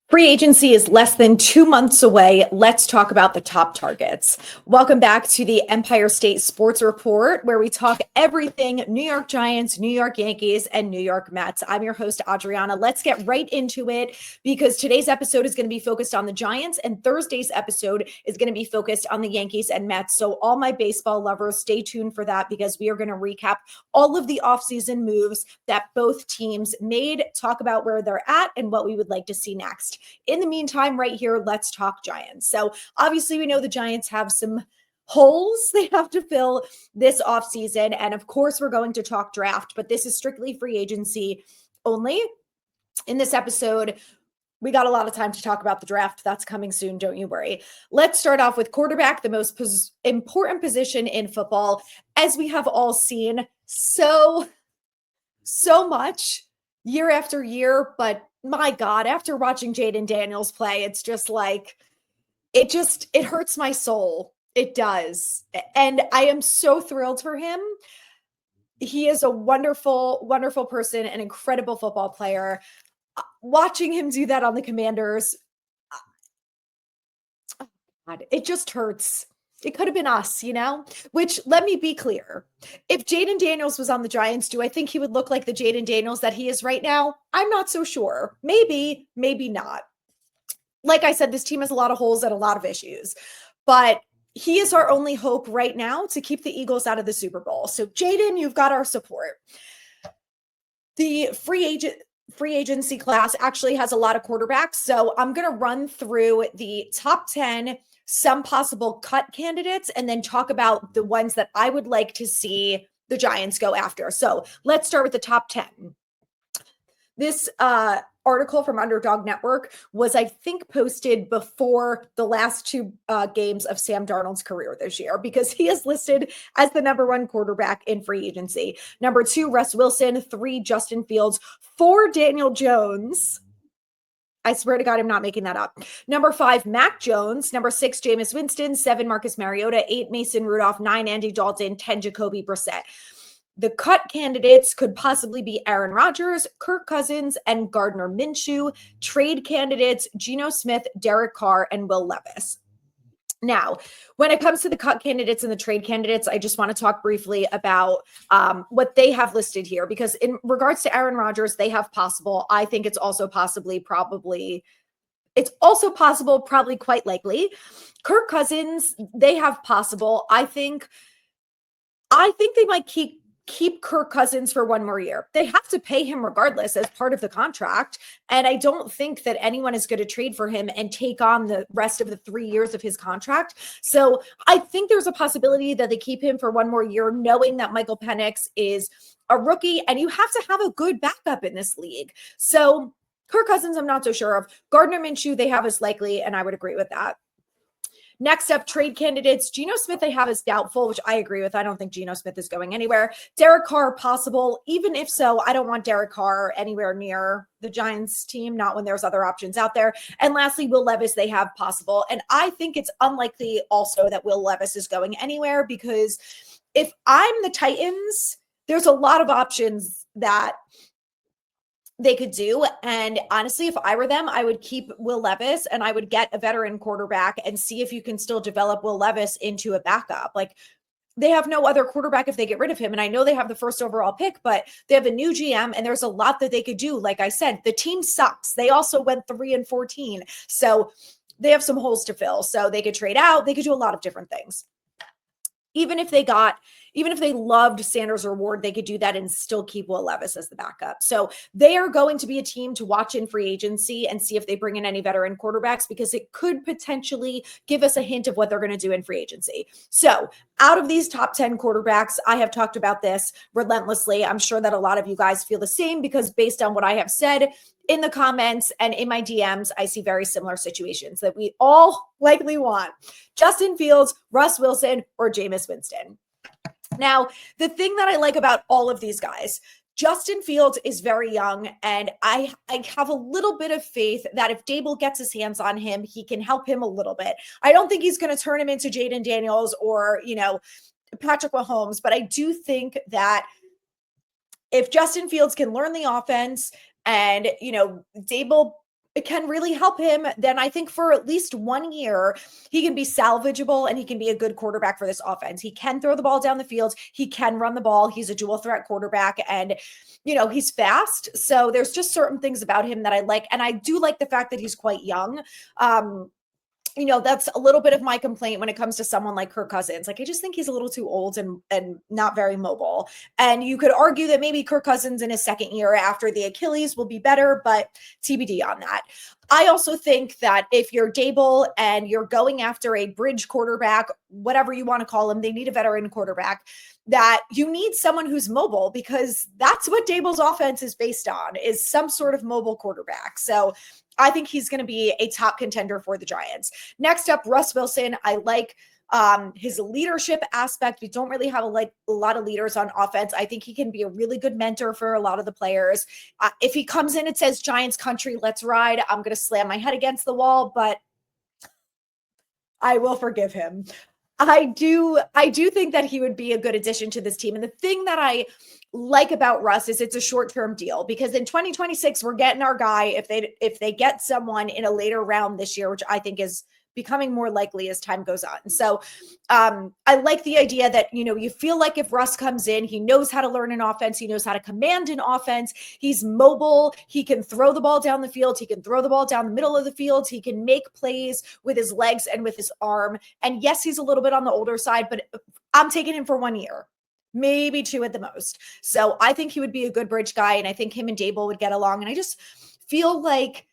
Free agency is less than 2 months away. Let's talk about the top targets. Welcome back to the Empire State Sports Report, where we talk everything New York Giants, New York Yankees, and New York Mets. I'm your host, Adrianna. Let's get right into it because today's episode is going to be focused on the Giants, and Thursday's episode is going to be focused on the Yankees and Mets. So, all my baseball lovers, stay tuned for that because we are going to recap all of the offseason moves that both teams made, talk about where they're at, and what we would like to see next. In the meantime, right here, let's talk Giants. So obviously we know the Giants have some holes they have to fill this offseason. And of course, we're going to talk draft, but this is strictly free agency only. In this episode, we got a lot of time to talk about the draft. That's coming soon. Don't you worry. Let's start off with quarterback, the most important position in football, as we have all seen so much year after year. But my God, after watching Jaden Daniels play, it's just like, it hurts my soul. It does. And I am so thrilled for him. He is a wonderful, wonderful person, an incredible football player. Watching him do that on the Commanders, oh God, it just hurts. It could have been us, which, let me be clear. If Jaden Daniels was on the Giants, do I think he would look like the Jaden Daniels that he is right now? I'm not so sure. Maybe, maybe not. Like I said, this team has a lot of holes and a lot of issues, but he is our only hope right now to keep the Eagles out of the Super Bowl. So Jaden, you've got our support. The free agency class actually has a lot of quarterbacks. So I'm going to run through the top 10, some possible cut candidates, and then talk about the ones that I would like to see the Giants go after. So let's start with the top 10. This article from Underdog Network was, I think, posted before the last two games of Sam Darnold's career this year, because he is listed as the number 1 quarterback in free agency. Number 2, Russ Wilson. 3, Justin Fields. 4, Daniel Jones. I swear to God, I'm not making that up. Number 5, Mac Jones. Number 6, Jameis Winston. 7, Marcus Mariota. 8, Mason Rudolph. 9, Andy Dalton. 10, Jacoby Brissett. The cut candidates could possibly be Aaron Rodgers, Kirk Cousins, and Gardner Minshew. Trade candidates, Geno Smith, Derek Carr, and Will Levis. Now, when it comes to the cut candidates and the trade candidates, I just want to talk briefly about what they have listed here, because in regards to Aaron Rodgers, they have possible. I think it's also possible, probably quite likely. Kirk Cousins, they have possible. I think they might keep Kirk Cousins for 1 more year. They have to pay him regardless as part of the contract. And I don't think that anyone is going to trade for him and take on the rest of the 3 years of his contract. So I think there's a possibility that they keep him for 1 more year, knowing that Michael Penix is a rookie and you have to have a good backup in this league. So Kirk Cousins, I'm not so sure of. Gardner Minshew, they have as likely, and I would agree with that. Next up, trade candidates. Geno Smith, they have as doubtful, which I agree with. I don't think Geno Smith is going anywhere. Derek Carr, possible. Even if so, I don't want Derek Carr anywhere near the Giants team, not when there's other options out there. And lastly, Will Levis, they have possible. And I think it's unlikely also that Will Levis is going anywhere, because if I'm the Titans, there's a lot of options that they could do. And honestly, if I were them, I would keep Will Levis and I would get a veteran quarterback and see if you can still develop Will Levis into a backup. Like, they have no other quarterback if they get rid of him. And I know they have the first overall pick, but they have a new GM and there's a lot that they could do. Like I said, the team sucks. They also went 3-14. So they have some holes to fill. So they could trade out. They could do a lot of different things. Even if they loved Sanders or Ward, they could do that and still keep Will Levis as the backup. So they are going to be a team to watch in free agency and see if they bring in any veteran quarterbacks, because it could potentially give us a hint of what they're going to do in free agency. So out of these top 10 quarterbacks, I have talked about this relentlessly. I'm sure that a lot of you guys feel the same, because based on what I have said in the comments and in my DMs, I see very similar situations that we all likely want: Justin Fields, Russ Wilson, or Jameis Winston. Now, the thing that I like about all of these guys, Justin Fields is very young, and I have a little bit of faith that if Dable gets his hands on him, he can help him a little bit. I don't think he's going to turn him into Jaden Daniels or, Patrick Mahomes, but I do think that if Justin Fields can learn the offense and, Dable can really help him, then I think for at least 1 year, he can be salvageable and he can be a good quarterback for this offense. He can throw the ball down the field. He can run the ball. He's a dual threat quarterback and, he's fast. So there's just certain things about him that I like. And I do like the fact that he's quite young. That's a little bit of my complaint when it comes to someone like Kirk Cousins. Like, I just think he's a little too old and not very mobile. And you could argue that maybe Kirk Cousins in his second year after the Achilles will be better, but TBD on that. I also think that if you're Dable and you're going after a bridge quarterback, whatever you want to call him, they need a veteran quarterback, that you need someone who's mobile, because that's what Dable's offense is based on, is some sort of mobile quarterback. So I think he's going to be a top contender for the Giants. Next up, Russ Wilson. I like his leadership aspect. We don't really have a lot of leaders on offense. I think he can be a really good mentor for a lot of the players. If he comes in and says Giants country, let's ride, I'm going to slam my head against the wall, but I will forgive him. I do think that he would be a good addition to this team. And the thing that I like about Russ is it's a short-term deal, because in 2026, we're getting our guy if they get someone in a later round this year, which I think is becoming more likely as time goes on. So I like the idea that, you feel like if Russ comes in, he knows how to learn an offense. He knows how to command an offense. He's mobile. He can throw the ball down the field. He can throw the ball down the middle of the field. He can make plays with his legs and with his arm. And yes, he's a little bit on the older side, but I'm taking him for 1 year, maybe 2 at the most. So I think he would be a good bridge guy. And I think him and Dable would get along. And I just feel like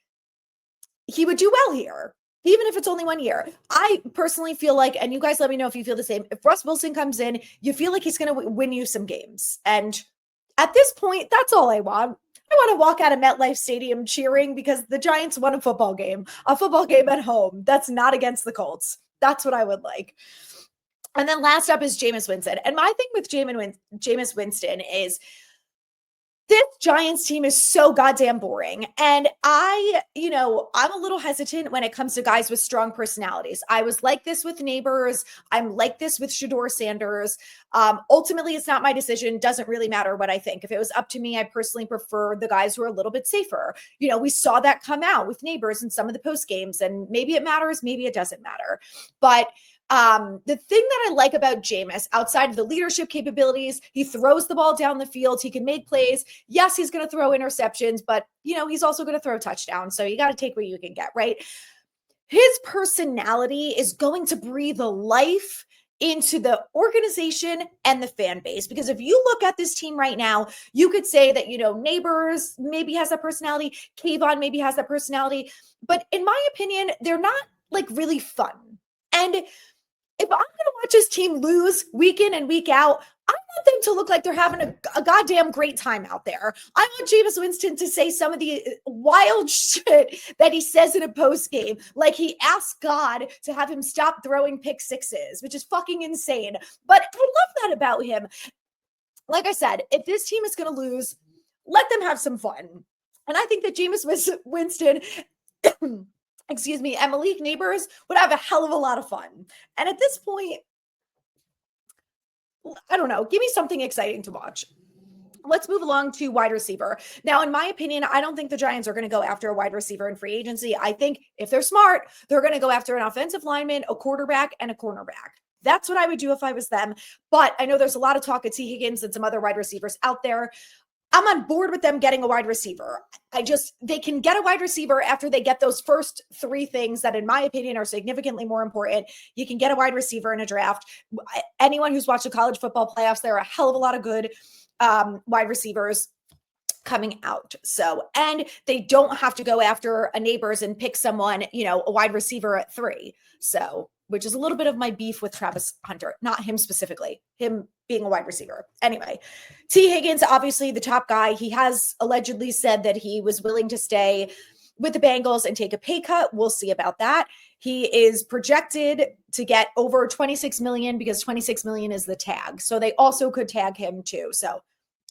he would do well here, even if it's only 1 year. I personally feel like, and you guys let me know if you feel the same, if Russ Wilson comes in, you feel like he's going to win you some games. And at this point, that's all I want. I want to walk out of MetLife Stadium cheering because the Giants won a football game at home. That's not against the Colts. That's what I would like. And then last up is Jameis Winston. And my thing with Jameis Winston is, this Giants team is so goddamn boring. And I'm a little hesitant when it comes to guys with strong personalities. I was like this with Neighbors. I'm like this with Shedeur Sanders. Ultimately, it's not my decision. Doesn't really matter what I think. If it was up to me, I personally prefer the guys who are a little bit safer. We saw that come out with Neighbors in some of the post games, and maybe it matters, maybe it doesn't matter. But the thing that I like about Jameis, outside of the leadership capabilities, he throws the ball down the field. He can make plays. Yes, he's going to throw interceptions, but he's also going to throw touchdowns. So you got to take what you can get, right? His personality is going to breathe a life into the organization and the fan base. Because if you look at this team right now, you could say that, Neighbors maybe has that personality. Kayvon maybe has that personality. But in my opinion, they're not really fun. And if I'm going to watch this team lose week in and week out, I want them to look like they're having a goddamn great time out there. I want Jameis Winston to say some of the wild shit that he says in a post game, like he asked God to have him stop throwing pick sixes, which is fucking insane. But I love that about him. Like I said, if this team is going to lose, let them have some fun. And I think that Jameis Winston and Malik Neighbors would have a hell of a lot of fun. And at this point, I don't know, give me something exciting to watch. Let's move along to wide receiver. Now, in my opinion, I don't think the Giants are going to go after a wide receiver in free agency. I think if they're smart, they're going to go after an offensive lineman, a quarterback, and a cornerback. That's what I would do if I was them. But I know there's a lot of talk of T. Higgins and some other wide receivers out there. I'm on board with them getting a wide receiver. They can get a wide receiver after they get those first 3 things that, in my opinion, are significantly more important. You can get a wide receiver in a draft. Anyone who's watched the college football playoffs, there are a hell of a lot of good wide receivers coming out. So, and they don't have to go after a Neighbors and pick someone, a wide receiver at 3. So, which is a little bit of my beef with Travis Hunter, not him specifically, him being a wide receiver. Anyway, T. Higgins, obviously the top guy. He has allegedly said that he was willing to stay with the Bengals and take a pay cut. We'll see about that. He is projected to get over $26 million because $26 million is the tag. So they also could tag him too. So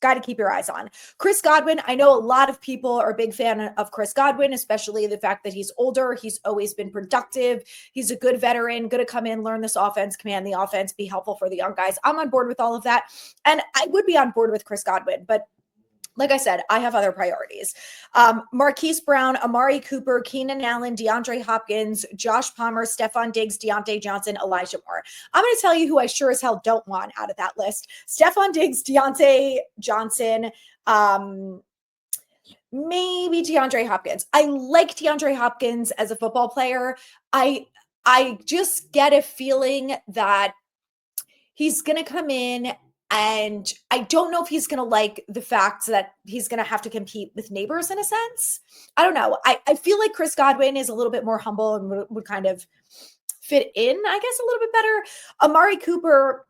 got to keep your eyes on. Chris Godwin. I know a lot of people are a big fan of Chris Godwin, especially the fact that he's older. He's always been productive. He's a good veteran, going to come in, learn this offense, command the offense, be helpful for the young guys. I'm on board with all of that. And I would be on board with Chris Godwin, but like I said, I have other priorities. Marquise Brown, Amari Cooper, Keenan Allen, DeAndre Hopkins, Josh Palmer, Stephon Diggs, Deontay Johnson, Elijah Moore. I'm going to tell you who I sure as hell don't want out of that list. Stephon Diggs, Deontay Johnson, maybe DeAndre Hopkins. I like DeAndre Hopkins as a football player. I just get a feeling that he's going to come in, and I don't know if he's going to like the fact that he's going to have to compete with neighbors in a sense. I don't know. I feel like Chris Godwin is a little bit more humble and would kind of fit in, I guess, a little bit better. Amari Cooper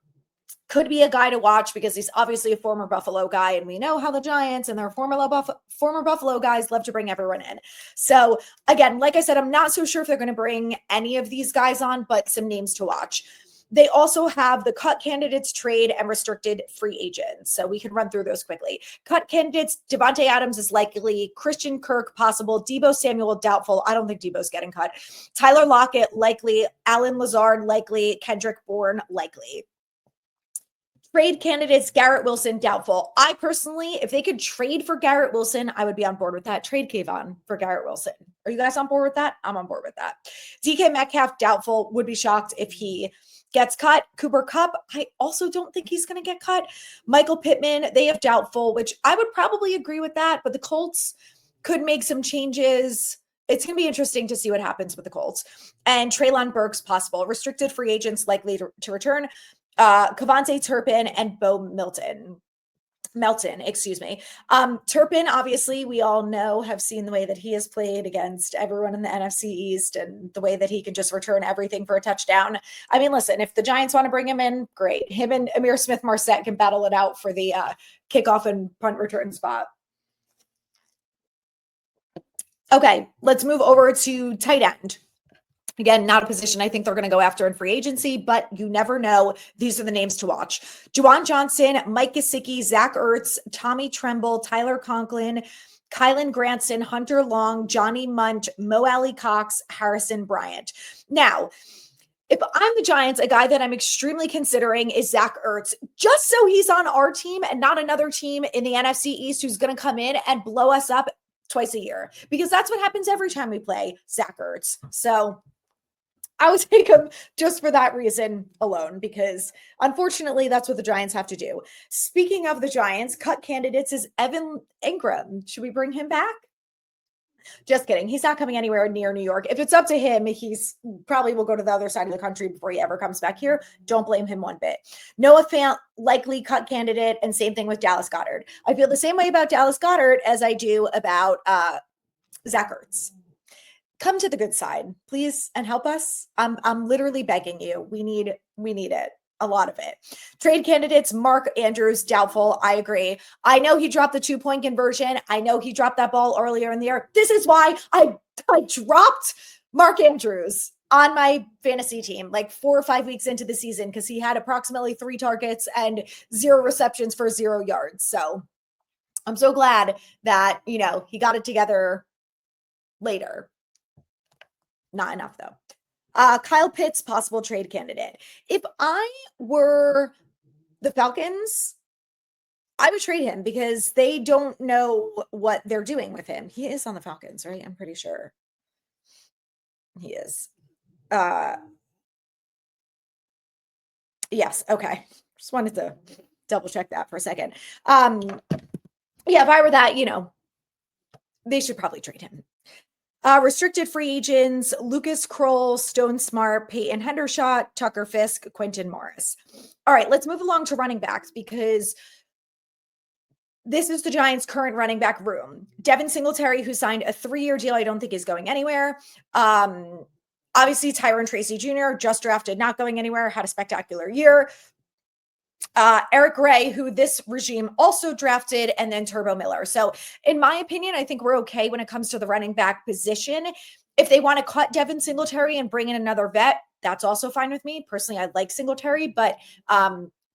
could be a guy to watch because he's obviously a former Buffalo guy, and we know how the Giants and their former Buffalo guys love to bring everyone in. So again, like I said, I'm not so sure if they're going to bring any of these guys on, but some names to watch. They also have the cut candidates, trade, and restricted free agents. So we can run through those quickly. Cut candidates, Devontae Adams is likely, Christian Kirk possible, Deebo Samuel doubtful. I don't think Deebo's getting cut. Tyler Lockett likely, Alan Lazard likely, Kendrick Bourne likely. Trade candidates, Garrett Wilson doubtful. I personally, if they could trade for Garrett Wilson, I would be on board with that. Trade Kayvon for Garrett Wilson. Are you guys on board with that? I'm on board with that. DK Metcalf doubtful. Would be shocked if he gets cut. Cooper Kupp, I also don't think he's going to get cut. Michael Pittman, they have doubtful, which I would probably agree with that, but the Colts could make some changes. It's going to be interesting to see what happens with the Colts. And Treylon Burks possible. Restricted free agents likely to return. Kavonte Turpin and Bo Melton, Turpin, obviously, we all know, have seen the way that he has played against everyone in the NFC East and the way that he can just return everything for a touchdown. I mean, listen, if the Giants want to bring him in, great. Him and Amir Smith-Marset can battle it out for the kickoff and punt return spot. Okay, let's move over to tight end. Again, not a position I think they're going to go after in free agency, but you never know. These are the names to watch. Juwan Johnson, Mike Gesicki, Zach Ertz, Tommy Tremble, Tyler Conklin, Kylan Granson, Hunter Long, Johnny Munt, Mo Alley Cox, Harrison Bryant. Now, if I'm the Giants, a guy that I'm extremely considering is Zach Ertz, just so he's on our team and not another team in the NFC East who's going to come in and blow us up twice a year, because that's what happens every time we play Zach Ertz. So I would take him just for that reason alone, because unfortunately, that's what the Giants have to do. Speaking of the Giants, cut candidates is Evan Ingram. Should we bring him back? Just kidding. He's not coming anywhere near New York. If it's up to him, he's probably will go to the other side of the country before he ever comes back here. Don't blame him one bit. Noah Fant, likely cut candidate, and same thing with Dallas Goedert. I feel the same way about Dallas Goedert as I do about Zach Ertz. Come to the good side, please, and help us. I'm literally begging you. We need it. A lot of it. Trade candidates, Mark Andrews, doubtful. I agree. I know he dropped the 2-point conversion. I know he dropped that ball earlier in the year. This is why I dropped Mark Andrews on my fantasy team like 4 or 5 weeks into the season, because he had approximately 3 targets and 0 receptions for 0 yards. So I'm so glad that, he got it together later. Not enough, though. Kyle Pitts, possible trade candidate. If I were the Falcons, I would trade him because they don't know what they're doing with him. He is on the Falcons, right? I'm pretty sure he is. Yes. Okay. Just wanted to double check that for a second. Yeah, if I were that, they should probably trade him. Restricted free agents, Lucas Kroll, Stone Smart, Peyton Hendershot, Tucker Fisk, Quentin Morris. All right, let's move along to running backs, because this is the Giants' current running back room. Devin Singletary, who signed a 3-year deal, I don't think is going anywhere. Obviously, Tyron Tracy Jr., just drafted, not going anywhere, had a spectacular year. Eric Ray, who this regime also drafted, and then Turbo Miller. So in my opinion, I think we're okay when it comes to the running back position. If they want to cut Devin Singletary and bring in another vet, that's also fine with me. Personally, I like Singletary, but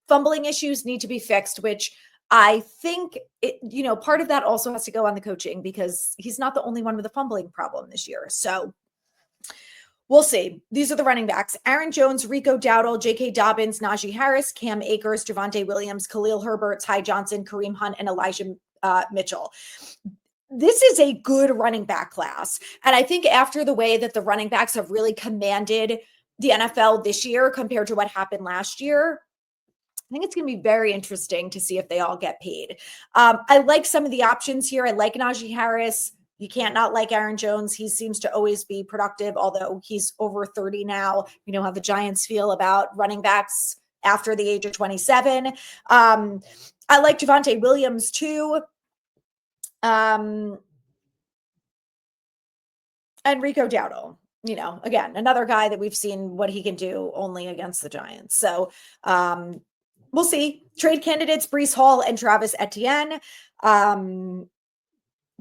fumbling issues need to be fixed, which I think, part of that also has to go on the coaching, because he's not the only one with a fumbling problem this year. So we'll see. These are the running backs: Aaron Jones, Rico Dowdle, J.K. Dobbins, Najee Harris, Cam Akers, Javonte Williams, Khalil Herbert, Ty Johnson, Kareem Hunt, and Mitchell. This is a good running back class. And I think after the way that the running backs have really commanded the NFL this year compared to what happened last year, I think it's going to be very interesting to see if they all get paid. I like some of the options here. I like Najee Harris. You can't not like Aaron Jones. He seems to always be productive, although he's over 30 now. You know how the Giants feel about running backs after the age of 27. I like Javonte Williams too. And Rico Dowdle, you know, again, another guy that we've seen what he can do only against the Giants. So we'll see. Trade candidates, Breece Hall and Travis Etienne.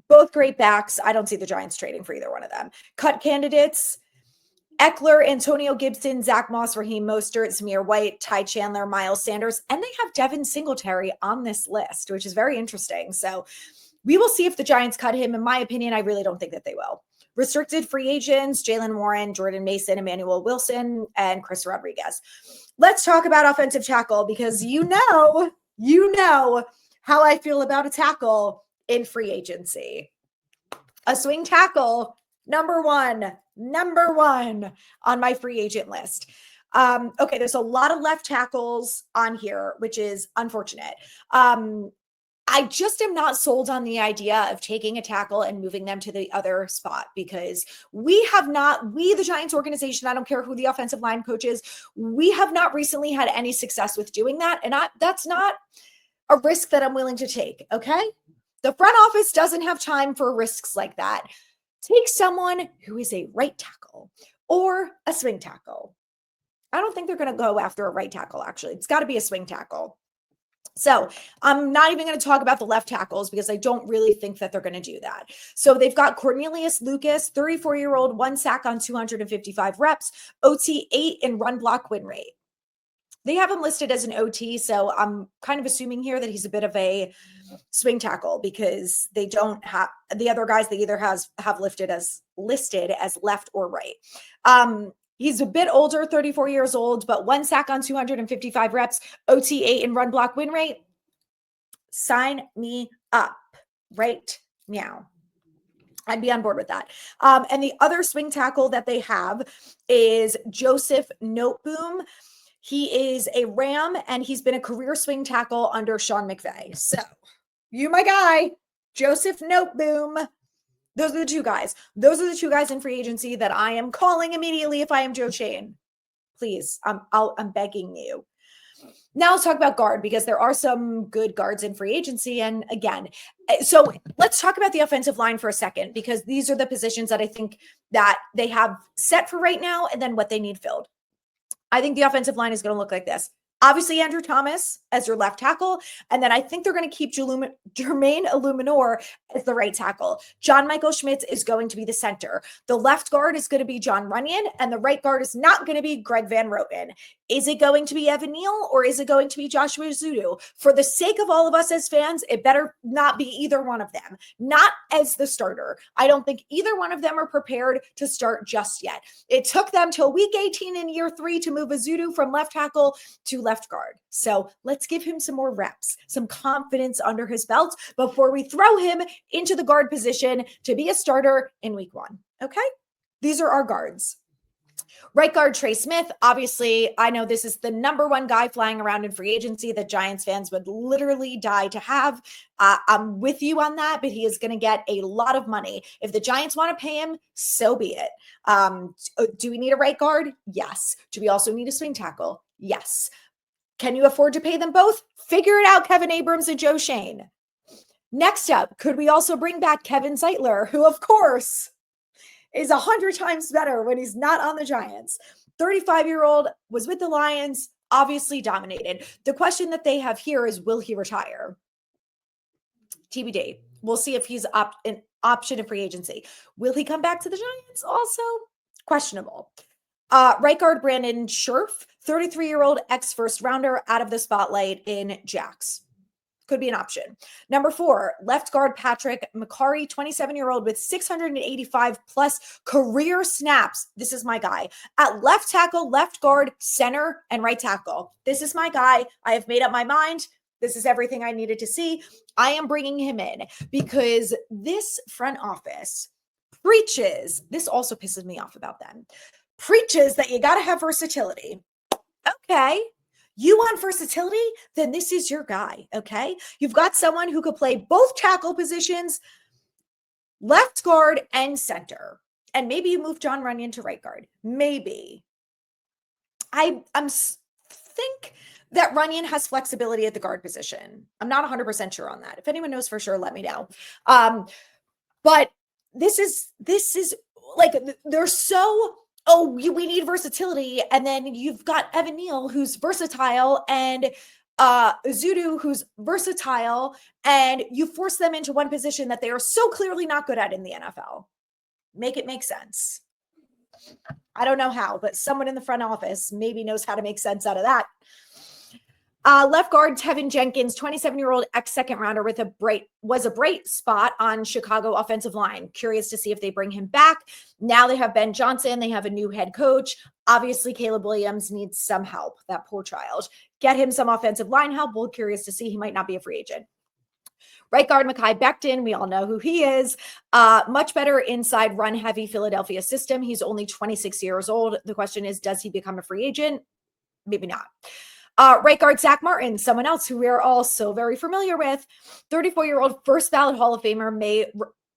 Both great backs. I don't see the Giants trading for either one of them. Cut candidates, Eckler, Antonio Gibson, Zach Moss, Raheem Mostert, Zamir White, Ty Chandler, Miles Sanders, and they have Devin Singletary on this list, which is very interesting. So we will see if the Giants cut him. In my opinion, I really don't think that they will. Restricted free agents, Jalen Warren, Jordan Mason, Emmanuel Wilson, and Chris Rodriguez. Let's talk about offensive tackle because you know how I feel about a tackle in free agency. A swing tackle, number one on my free agent list. Okay, there's a lot of left tackles on here, which is unfortunate. I just am not sold on the idea of taking a tackle and moving them to the other spot because we, the Giants organization, I don't care who the offensive line coach is, we have not recently had any success with doing that. And that's not a risk that I'm willing to take. Okay. The front office doesn't have time for risks like that. Take someone who is a right tackle or a swing tackle. I don't think they're going to go after a right tackle, actually. It's got to be a swing tackle. So I'm not even going to talk about the left tackles because I don't really think that they're going to do that. So they've got Cornelius Lucas, 34-year-old, 1 sack on 255 reps, OT 8 in run block win rate. They have him listed as an OT, so I'm kind of assuming here that he's a bit of a swing tackle because they don't have the other guys they either have listed as left or right. He's a bit older, 34 years old, but 1 sack on 255 reps, OT 8 in run block win rate. Sign me up right now. I'd be on board with that. And the other swing tackle that they have is Joseph Noteboom. He is a Ram, and he's been a career swing tackle under Sean McVay. So, you my guy, Joseph Noteboom. Those are the two guys. Those are the two guys in free agency that I am calling immediately if I am Joe Schoen. Please, I'm begging you. Now let's talk about guard because there are some good guards in free agency. And again, so let's talk about the offensive line for a second because these are the positions that I think that they have set for right now and then what they need filled. I think the offensive line is going to look like this. Obviously, Andrew Thomas as your left tackle. And then I think they're going to keep Jermaine Illuminor as the right tackle. John Michael Schmitz is going to be the center. The left guard is going to be John Runyon, and the right guard is not going to be Greg Van Roten. Is it going to be Evan Neal or is it going to be Joshua Zudu? For the sake of all of us as fans, it better not be either one of them. Not as the starter. I don't think either one of them are prepared to start just yet. It took them till week 18 in year 3 to move Zudu from left tackle to left guard. So let's give him some more reps, some confidence under his belt before we throw him into the guard position to be a starter in week 1. Okay? These are our guards. Right guard, Trey Smith. Obviously, I know this is the number one guy flying around in free agency that Giants fans would literally die to have. I'm with you on that, but he is going to get a lot of money. If the Giants want to pay him, so be it. Do we need a right guard? Yes. Do we also need a swing tackle? Yes. Can you afford to pay them both? Figure it out, Kevin Abrams and Joe Schoen. Next up, could we also bring back Kevin Zeitler, who, of course, is 100 times better when he's not on the Giants. 35-year-old, was with the Lions, obviously dominated. The question that they have here is, will he retire? TBD. We'll see if he's an option in free agency. Will he come back to the Giants? Also questionable. Right guard, Brandon Scherf, 33-year-old ex-first rounder out of the spotlight in Jax. Could be an option. Number 4, left guard Patrick McCarry, 27-year-old with 685 plus career snaps. This is my guy. At left tackle, left guard, center, and right tackle. This is my guy. I have made up my mind. This is everything I needed to see. I am bringing him in because this front office preaches, this also pisses me off about them, preaches that you got to have versatility. Okay. You want versatility? Then this is your guy. Okay. You've got someone who could play both tackle positions, left guard and center. And maybe you move John Runyon to right guard. Maybe. I'm think that Runyon has flexibility at the guard position. I'm not 100% sure on that. If anyone knows for sure, let me know. But this is like, they're so, we need versatility. And then you've got Evan Neal, who's versatile, and Zudu, who's versatile, and you force them into one position that they are so clearly not good at in the NFL. Make it make sense. I don't know how, but someone in the front office maybe knows how to make sense out of that. Left guard Tevin Jenkins, 27-year-old ex-second rounder was a bright spot on Chicago offensive line. Curious to see if they bring him back. Now they have Ben Johnson. They have a new head coach. Obviously, Caleb Williams needs some help. That poor child. Get him some offensive line help. We're curious to see. He might not be a free agent. Right guard Mekhi Becton, we all know who he is. Much better inside run-heavy Philadelphia system. He's only 26 years old. The question is, does he become a free agent? Maybe not. Right guard Zach Martin, someone else who we are all so very familiar with. 34-year-old first ballot Hall of Famer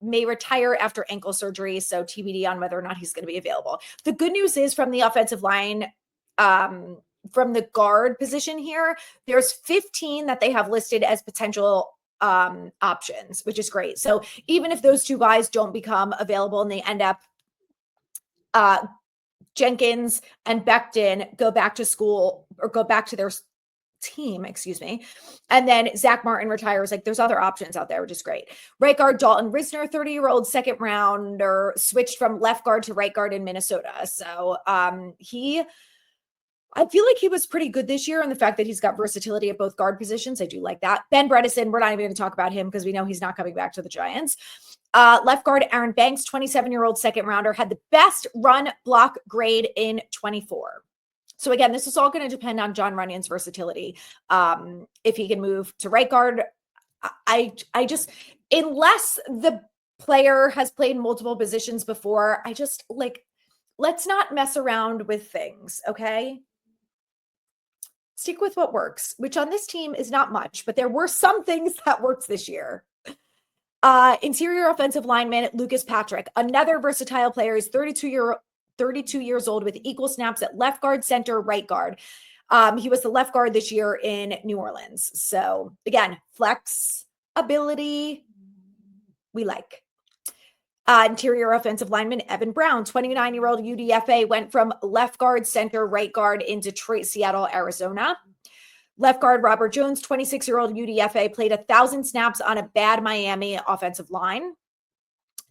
may retire after ankle surgery, so TBD on whether or not he's going to be available. The good news is from the offensive line, from the guard position here, there's 15 that they have listed as potential options, which is great. So even if those two guys don't become available and they end up Jenkins and Becton go back to school or go back to their team, and then Zach Martin retires, like there's other options out there, which is great. Right guard Dalton Risner, 30-year-old second rounder, switched from left guard to right guard in Minnesota. So I feel like he was pretty good this year, and the fact that he's got versatility at both guard positions, I do like that. Ben Bredesen, we're not even going to talk about him because we know he's not coming back to the Giants. Left guard Aaron Banks, 27-year-old second rounder, had the best run block grade in 24. So again, this is all going to depend on John Runyon's versatility. If he can move to right guard, I just, unless the player has played multiple positions before, I just like, let's not mess around with things, okay? Stick with what works, which on this team is not much, but there were some things that worked this year. Interior offensive lineman Lucas Patrick, another versatile player, is 32 years old with equal snaps at left guard, center, right guard. He was the left guard this year in New Orleans. So again, flex ability, we like. Interior offensive lineman Evan Brown, 29-year-old UDFA, went from left guard, center, right guard in Detroit, Seattle, Arizona. Left guard Robert Jones, 26-year-old UDFA, played 1,000 snaps on a bad Miami offensive line.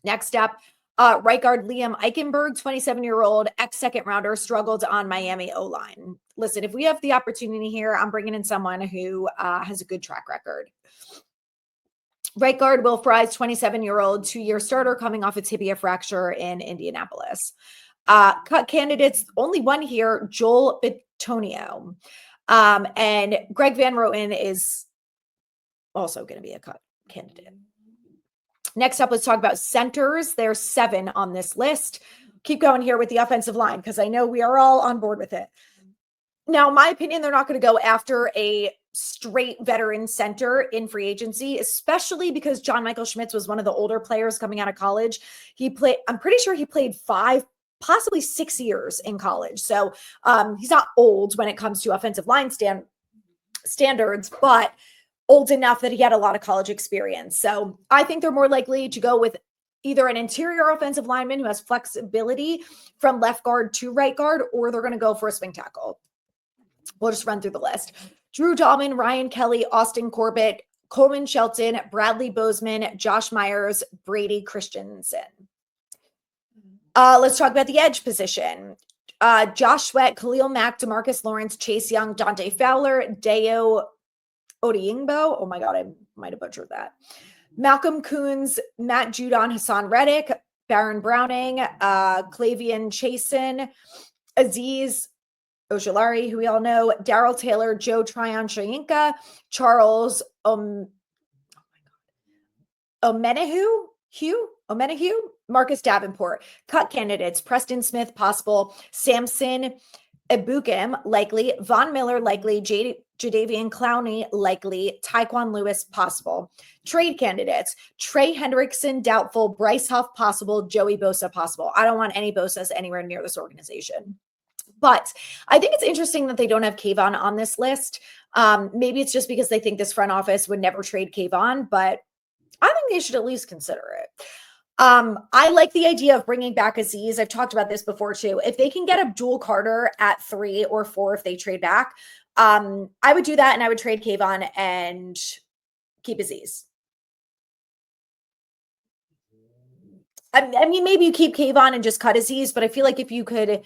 Next up, right guard Liam Eichenberg, 27-year-old ex-second rounder, struggled on Miami O-line. Listen, if we have the opportunity here, I'm bringing in someone who has a good track record. Right guard Will Fries, 27-year-old, 2-year starter coming off a tibia fracture in Indianapolis. Cut candidates, only one here, Joel Bitonio. And Greg Van Roten is also going to be a cut candidate. Next up, let's talk about centers. There's 7 on this list. Keep going here with the offensive line because I know we are all on board with it. Now, in my opinion, they're not going to go after a straight veteran center in free agency, especially because John Michael Schmitz was one of the older players coming out of college. I'm pretty sure he played 5, possibly 6 years in college. So he's not old when it comes to offensive line standards, but old enough that he had a lot of college experience. So I think they're more likely to go with either an interior offensive lineman who has flexibility from left guard to right guard, or they're going to go for a swing tackle. We'll just run through the list. Drew Dahlman, Ryan Kelly, Austin Corbett, Coleman Shelton, Bradley Bozeman, Josh Myers, Brady Christensen. Let's talk about the edge position. Josh Sweat, Khalil Mack, DeMarcus Lawrence, Chase Young, Dante Fowler, Deo Odeyingbo. Oh my God, I might have butchered that. Malcolm Coons, Matt Judon, Hassan Reddick, Baron Browning, Clavian Chasen, Aziz Ojulari, who we all know, Daryl Taylor, Joe Tryon-Shoyinka, Charles Omenahu, Marcus Davenport. Cut candidates: Preston Smith, possible; Samson Ebukam, likely; Von Miller, likely; Jadeveon Clowney, likely; Tyquan Lewis, possible. Trade candidates: Trey Hendrickson, doubtful; Bryce Huff, possible; Joey Bosa, possible. I don't want any Bosas anywhere near this organization. But I think it's interesting that they don't have Kayvon on this list. Maybe it's just because they think this front office would never trade Kayvon, but I think they should at least consider it. I like the idea of bringing back Aziz. I've talked about this before too. If they can get Abdul Carter at 3 or 4, if they trade back, I would do that, and I would trade Kayvon and keep Aziz. I mean, maybe you keep Kayvon and just cut Aziz, but I feel like if you could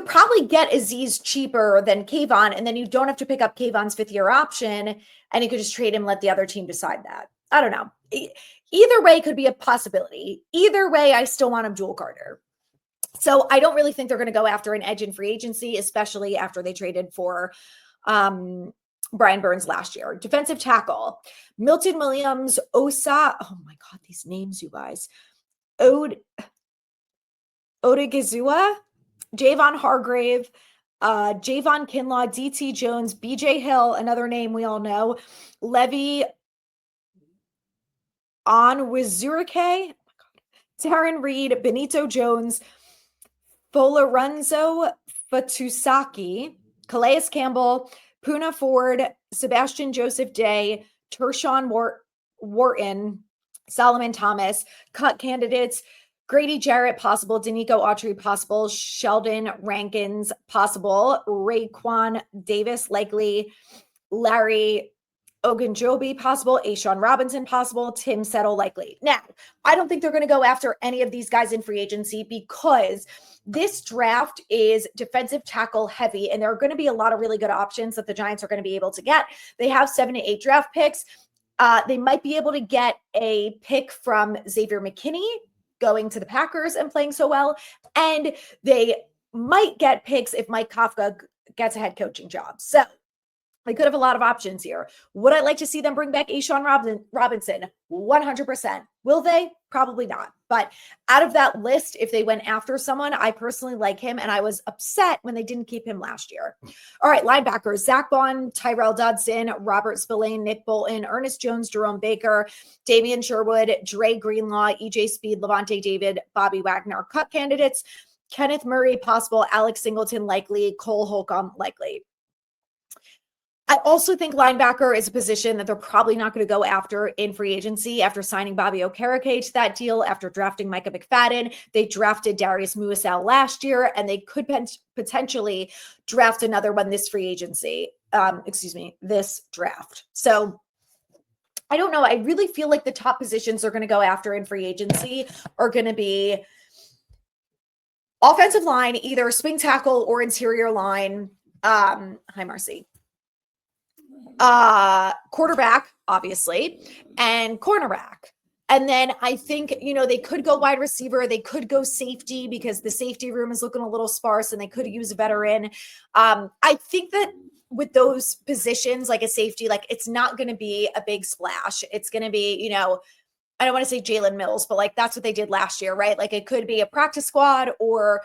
probably get Aziz cheaper than Kayvon, and then you don't have to pick up Kayvon's 5th-year option, and you could just trade him, let the other team decide that. I don't know. Either way could be a possibility. Either way, I still want Abdul Carter. So I don't really think they're going to go after an edge in free agency, especially after they traded for Brian Burns last year. Defensive tackle: Milton Williams, Osa. Oh my God, these names, you guys. Odigizua, Javon Hargrave, Javon Kinlaw, DT Jones, BJ Hill, another name we all know, Levy Onwuzurike, Taryn Reed, Benito Jones, Folorenzo Fatusaki, Calais Campbell, Puna Ford, Sebastian Joseph Day, Tershawn Wharton, Solomon Thomas. Cut candidates: Grady Jarrett, possible; Danico Autry, possible; Sheldon Rankins, possible; Raekwon Davis, likely; Larry Ogunjobi, possible; Ashawn Robinson, possible; Tim Settle, likely. Now, I don't think they're going to go after any of these guys in free agency because this draft is defensive tackle heavy, and there are going to be a lot of really good options that the Giants are going to be able to get. They have 7 to 8 draft picks. They might be able to get a pick from Xavier McKinney going to the Packers and playing so well. And they might get picks if Mike Kafka gets a head coaching job. So they could have a lot of options here. Would I like to see them bring back Ashawn Robinson? 100%. Will they? Probably not. But out of that list, if they went after someone, I personally like him, and I was upset when they didn't keep him last year. All right, linebackers: Zach Bond, Tyrell Dodson, Robert Spillane, Nick Bolton, Ernest Jones, Jerome Baker, Damian Sherwood, Dre Greenlaw, EJ Speed, Levante David, Bobby Wagner. Cut candidates: Kenneth Murray, possible; Alex Singleton, likely; Cole Holcomb, likely. I also think linebacker is a position that they're probably not going to go after in free agency after signing Bobby Okereke to that deal, after drafting Micah McFadden. They drafted Darius Muasau last year, and they could potentially draft another one this free agency. This draft. So I don't know. I really feel like the top positions they're going to go after in free agency are going to be offensive line, either swing tackle or interior line. Hi, Marcy. Quarterback, obviously, and cornerback. And then I think, they could go wide receiver. They could go safety because the safety room is looking a little sparse and they could use a veteran. I think that with those positions, like a safety, like it's not going to be a big splash. It's going to be, I don't want to say Jalen Mills, but like that's what they did last year, right? Like it could be a practice squad or,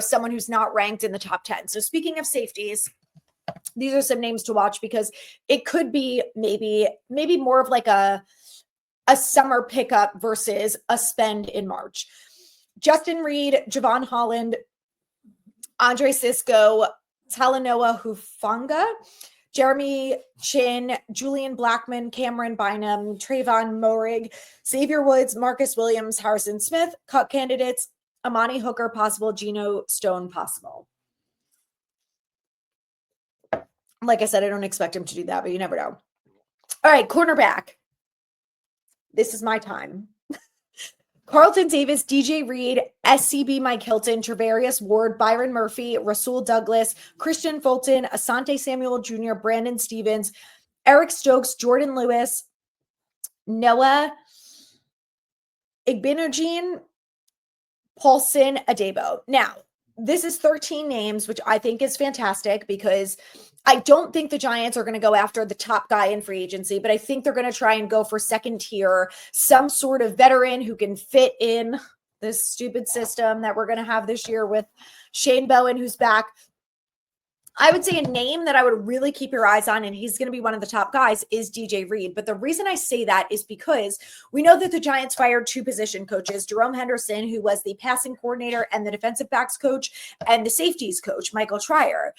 someone who's not ranked in the top 10. So speaking of safeties, these are some names to watch because it could be maybe more of like a summer pickup versus a spend in March. Justin Reed, Javon Holland, Andre Sisco, Talanoa Hufanga, Jeremy Chin, Julian Blackman, Cameron Bynum, Trayvon Morig, Xavier Woods, Marcus Williams, Harrison Smith. Cut candidates: Amani Hooker, possible; Geno Stone, possible. Like I said, I don't expect him to do that, but you never know. All right, cornerback. This is my time. Carlton Davis, DJ Reed, SCB Mike Hilton, Travarius Ward, Byron Murphy, Rasul Douglas, Christian Fulton, Asante Samuel Jr., Brandon Stevens, Eric Stokes, Jordan Lewis, Noah Igbinogene, Paulson Adebo. Now, this is 13 names, which I think is fantastic because I don't think the Giants are going to go after the top guy in free agency, but I think they're going to try and go for second tier, some sort of veteran who can fit in this stupid system that we're going to have this year with Shane Bowen, who's back. I would say a name that I would really keep your eyes on, and he's going to be one of the top guys, is DJ Reed. But the reason I say that is because we know that the Giants fired 2 position coaches, Jerome Henderson, who was the passing coordinator and the defensive backs coach, and the safeties coach, Michael Trier.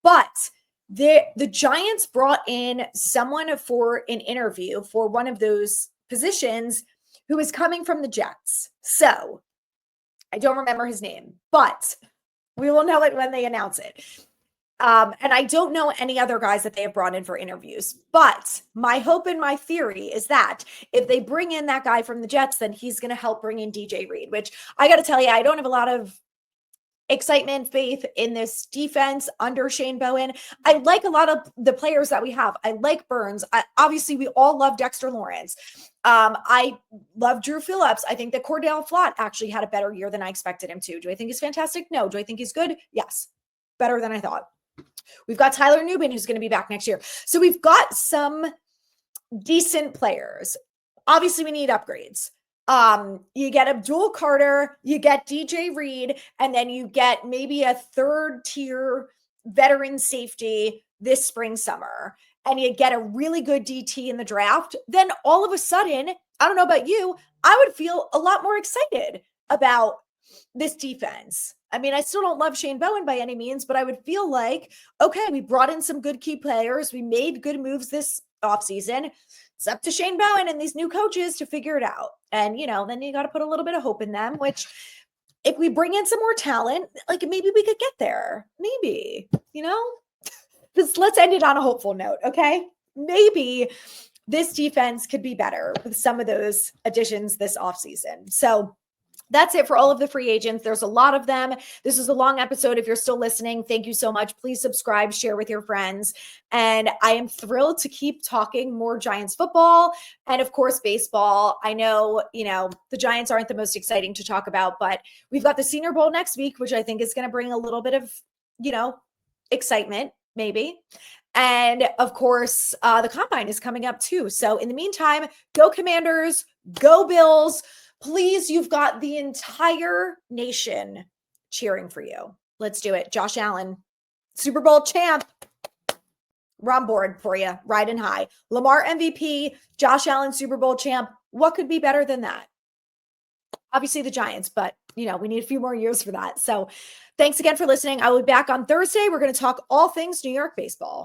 But the Giants brought in someone for an interview for one of those positions who is coming from the Jets. So I don't remember his name, but we will know it when they announce it. And I don't know any other guys that they have brought in for interviews, but my hope and my theory is that if they bring in that guy from the Jets, then he's going to help bring in DJ Reed, which I got to tell you, I don't have a lot of excitement, faith in this defense under Shane Bowen. I like a lot of the players that we have. I like Burns. Obviously, we all love Dexter Lawrence. I love Drew Phillips. I think that Cordell Flott actually had a better year than I expected him to. Do I think he's fantastic? No. Do I think he's good? Yes. Better than I thought. We've got Tyler Nubin, who's going to be back next year. So we've got some decent players. Obviously, we need upgrades. You get Abdul Carter, you get DJ Reed, and then you get maybe a third tier veteran safety this spring, summer, and you get a really good DT in the draft. Then all of a sudden, I don't know about you, I would feel a lot more excited about this defense. I mean, I still don't love Shane Bowen by any means, but I would feel like, okay, we brought in some good key players. We made good moves this offseason. It's up to Shane Bowen and these new coaches to figure it out. And, then you got to put a little bit of hope in them, which if we bring in some more talent, like maybe we could get there. Maybe, let's end it on a hopeful note. Okay. Maybe this defense could be better with some of those additions this offseason. So that's it for all of the free agents. There's a lot of them. This is a long episode. If you're still listening, thank you so much. Please subscribe, share with your friends. And I am thrilled to keep talking more Giants football and, of course, baseball. I know, the Giants aren't the most exciting to talk about, but we've got the Senior Bowl next week, which I think is going to bring a little bit of, excitement, maybe. And, of course, the Combine is coming up too. So in the meantime, go Commanders, go Bills. Please, you've got the entire nation cheering for you. Let's do it. Josh Allen, Super Bowl champ. We're on board for you, riding high. Lamar MVP, Josh Allen Super Bowl champ. What could be better than that? Obviously the Giants, but, we need a few more years for that. So thanks again for listening. I will be back on Thursday. We're going to talk all things New York baseball.